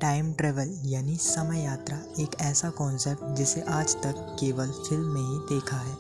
Time travel यानी समय यात्रा एक ऐसा कॉन्सेप्ट जिसे आज तक केवल फिल्म में ही देखा है।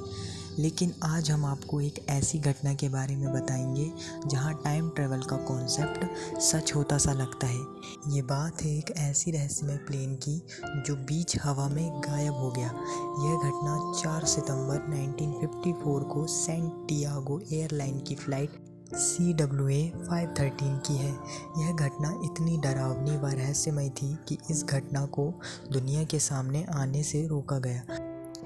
लेकिन आज हम आपको एक ऐसी घटना के बारे में बताएंगे जहां टाइम ट्रैवल का कॉन्सेप्ट सच होता सा लगता है। ये बात है एक ऐसी रहस्यमय प्लेन की जो बीच हवा में गायब हो गया। यह घटना 4 सितंबर 1954 को सैंटियागो एयरलाइन की फ़्लाइट CWA 513 की है। यह घटना इतनी डरावनी व रहस्यमय थी कि इस घटना को दुनिया के सामने आने से रोका गया।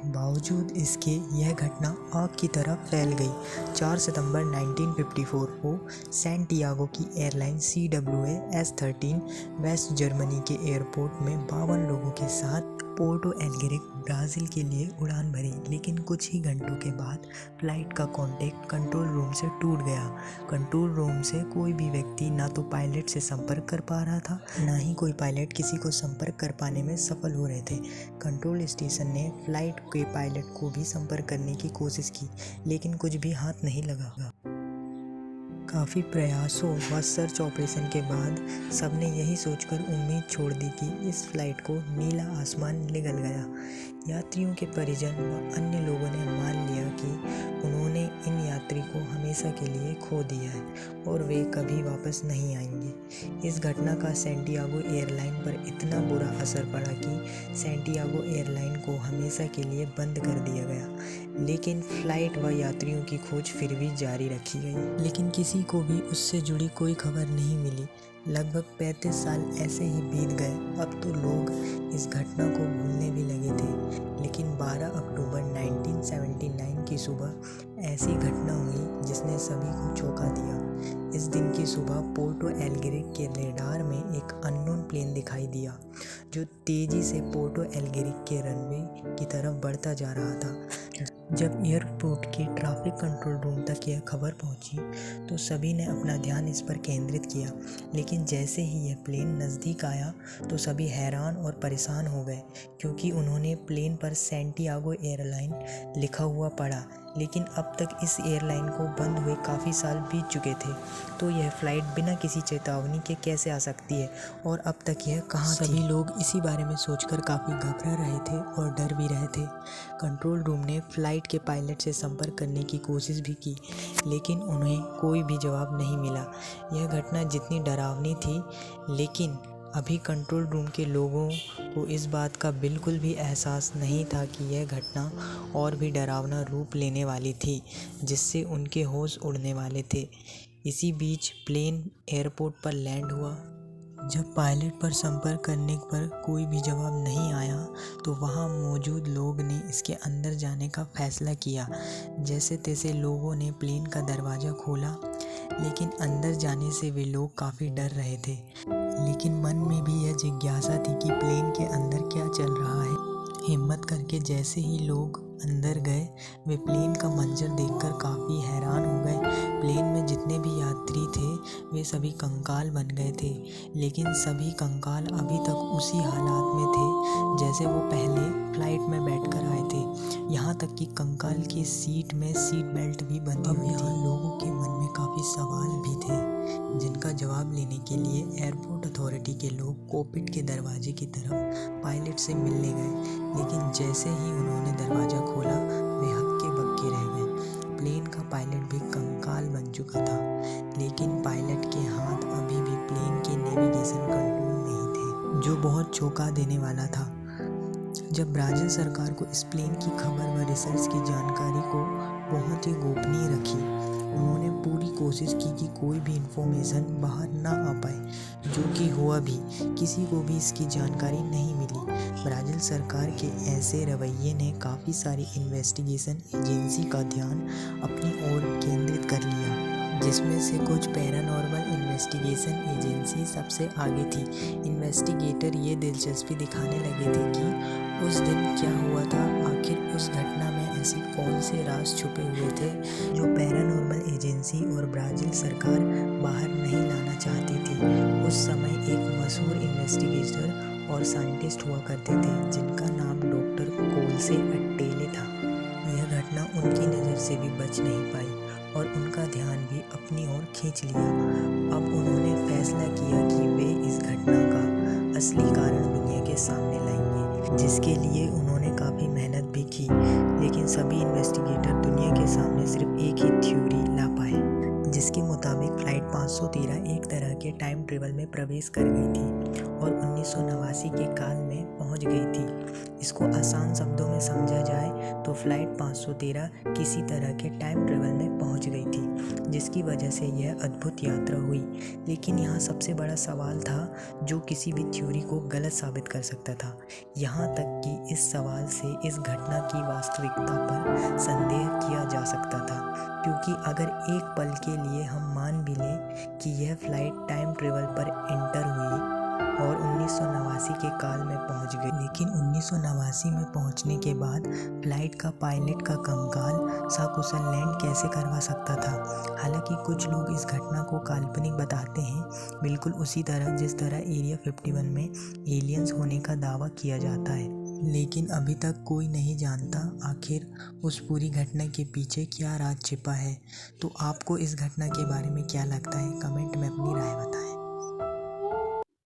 बावजूद इसके यह घटना आग की तरह फैल गई। 4 सितंबर 1954 को सैंटियागो की airline CWA S13 West Germany के एयरपोर्ट में 52 लोगों के साथ पोर्टो एलेग्रे ब्राज़ील के लिए उड़ान भरी। लेकिन कुछ ही घंटों के बाद फ्लाइट का कॉन्टैक्ट कंट्रोल रूम से टूट गया। कंट्रोल रूम से कोई भी व्यक्ति ना तो पायलट से संपर्क कर पा रहा था, ना ही कोई पायलट किसी को संपर्क कर पाने में सफल हो रहे थे। कंट्रोल स्टेशन ने फ्लाइट के पायलट को भी संपर्क करने की कोशिश की, लेकिन कुछ भी हाथ नहीं लगा। काफ़ी प्रयासों व सर्च ऑपरेशन के बाद सबने यही सोचकर उम्मीद छोड़ दी कि इस फ्लाइट को नीला आसमान निगल गया। यात्रियों के परिजन व अन्य लोगों ने मान लिया कि उन्होंने इन यात्री को हमेशा के लिए खो दिया है और वे कभी वापस नहीं आएंगे। इस घटना का सैंटियागो एयरलाइन पर इतना बुरा असर पड़ा कि सैंटियागो एयरलाइन को हमेशा के लिए बंद कर दिया गया। लेकिन फ्लाइट व यात्रियों की खोज फिर भी जारी रखी गई, लेकिन किसी को भी उससे जुड़ी कोई खबर नहीं मिली। लगभग 35 साल ऐसे ही बीत गए। अब तो लोग इस घटना को भूलने भी लगे थे। लेकिन 12 अक्टूबर 1979 की सुबह ऐसी घटना हुई जिसने सभी को चौंका दिया। इस दिन की सुबह पोर्टो एलेग्रे के रेडार में एक अननोन प्लेन दिखाई दिया जो तेज़ी से पोर्टो एलेग्रे के रनवे की तरफ बढ़ता जा रहा था। जब एयरपोर्ट के ट्रैफिक कंट्रोल रूम तक यह खबर पहुंची तो सभी ने अपना ध्यान इस पर केंद्रित किया। लेकिन जैसे ही यह प्लेन नज़दीक आया तो सभी हैरान और परेशान हो गए, क्योंकि उन्होंने प्लेन पर सैंटियागो एयरलाइन लिखा हुआ पढ़ा। लेकिन अब तक इस एयरलाइन को बंद हुए काफ़ी साल बीत चुके थे, तो यह फ़्लाइट बिना किसी चेतावनी के कैसे आ सकती है और अब तक यह कहाँ थी। सभी लोग इसी बारे में सोचकर काफ़ी घबरा रहे थे और डर भी रहे थे। कंट्रोल रूम ने फ़्लाइट के पायलट से संपर्क करने की कोशिश भी की, लेकिन उन्हें कोई भी जवाब नहीं मिला। यह घटना जितनी डरावनी थी, लेकिन अभी कंट्रोल रूम के लोगों को इस बात का बिल्कुल भी एहसास नहीं था कि यह घटना और भी डरावना रूप लेने वाली थी, जिससे उनके होश उड़ने वाले थे। इसी बीच प्लेन एयरपोर्ट पर लैंड हुआ। जब पायलट पर संपर्क करने पर कोई भी जवाब नहीं आया तो वहां मौजूद लोग ने इसके अंदर जाने का फैसला किया। जैसे तैसे लोगों ने प्लेन का दरवाज़ा खोला, लेकिन अंदर जाने से वे लोग काफ़ी डर रहे थे। लेकिन मन में भी यह जिज्ञासा थी कि प्लेन के अंदर क्या चल रहा है। हिम्मत करके जैसे ही लोग अंदर गए, वे प्लेन का मंजर देखकर काफ़ी हैरान हो गए। प्लेन में जितने भी यात्री थे वे सभी कंकाल बन गए थे, लेकिन सभी कंकाल अभी तक उसी हालात में थे जैसे वो पहले फ्लाइट में बैठकर आए थे। यहाँ तक कि कंकाल की सीट में सीट बेल्ट भी बंधी हुई थी। लोगों के मन में काफ़ी सवाल भी थे, जिनका जवाब लेने के लिए एयरपोर्ट अथॉरिटी के लोग कॉकपिट के दरवाजे की तरफ पायलट से मिलने गए। लेकिन जैसे ही उन्होंने दरवाज़ा खोला, वे हक्के बक्के रह गए। प्लेन का पायलट भी कंकाल बन चुका था, लेकिन पायलट के हाथ अभी भी प्लेन के नेविगेशन कंट्रोल में ही थे, जो बहुत चौंका देने वाला था। जब ब्राज़ील सरकार को इस प्लेन की खबर व रिसर्च की जानकारी को बहुत ही गोपनीय रखी। उन्होंने पूरी कोशिश की कि कोई भी इंफॉर्मेशन बाहर ना आ पाए, जो कि हुआ भी। किसी को भी इसकी जानकारी नहीं मिली। ब्राज़ील सरकार के ऐसे रवैये ने काफ़ी सारी इन्वेस्टिगेशन एजेंसी का ध्यान अपनी ओर केंद्रित कर लिया, जिसमें से कुछ पैरानॉर्मल इन्वेस्टिगेशन एजेंसी सबसे आगे थी। इन्वेस्टिगेटर ये दिलचस्पी दिखाने लगे थे कि उस दिन क्या हुआ था, आखिर उस घटना में ऐसी कौन से राज छुपे हुए थे जो पैरानॉर्मल एजेंसी और ब्राज़ील सरकार बाहर नहीं लाना चाहती थी। उस समय एक मशहूर इन्वेस्टिगेटर और साइंटिस्ट हुआ करते थे, जिनका नाम डॉक्टर कोल्से अट्टेले था। यह घटना उनकी नज़र से भी बच नहीं पाई और उनका ध्यान भी अपनी ओर खींच लिया। अब उन्होंने फैसला किया कि वे इस घटना का असली कारण दुनिया के सामने लाएंगे, जिसके लिए उन्होंने काफ़ी मेहनत भी की। लेकिन सभी इन्वेस्टिगेटर दुनिया के सामने सिर्फ एक ही थ्योरी ला पाए, जिसके मुताबिक फ़्लाइट 513 एक तरह के टाइम ट्रेवल में प्रवेश कर गई थी और 1989 के काल में पहुंच गई थी। इसको आसान शब्दों में समझा जाए तो फ़्लाइट 513 किसी तरह के टाइम ट्रेवल में पहुंच गई थी, जिसकी वजह से यह अद्भुत यात्रा हुई। लेकिन यहाँ सबसे बड़ा सवाल था जो किसी भी थ्योरी को गलत साबित कर सकता था। यहाँ तक कि इस सवाल से इस घटना की वास्तविकता पर संदेह किया जा सकता था, क्योंकि अगर एक पल के लिए हम मान भी लें कि यह फ़्लाइट टाइम ट्रेवल पर एंटर हुई और 1989 के काल में पहुंच गई, लेकिन 1989 में पहुंचने के बाद फ़्लाइट का पायलट का कंकाल सकुशल लैंड कैसे करवा सकता था। हालांकि कुछ लोग इस घटना को काल्पनिक बताते हैं, बिल्कुल उसी तरह जिस तरह एरिया 51 में एलियंस होने का दावा किया जाता है। लेकिन अभी तक कोई नहीं जानता आखिर उस पूरी घटना के पीछे क्या राज छिपा है। तो आपको इस घटना के बारे में क्या लगता है, कमेंट में अपनी राय बताएं।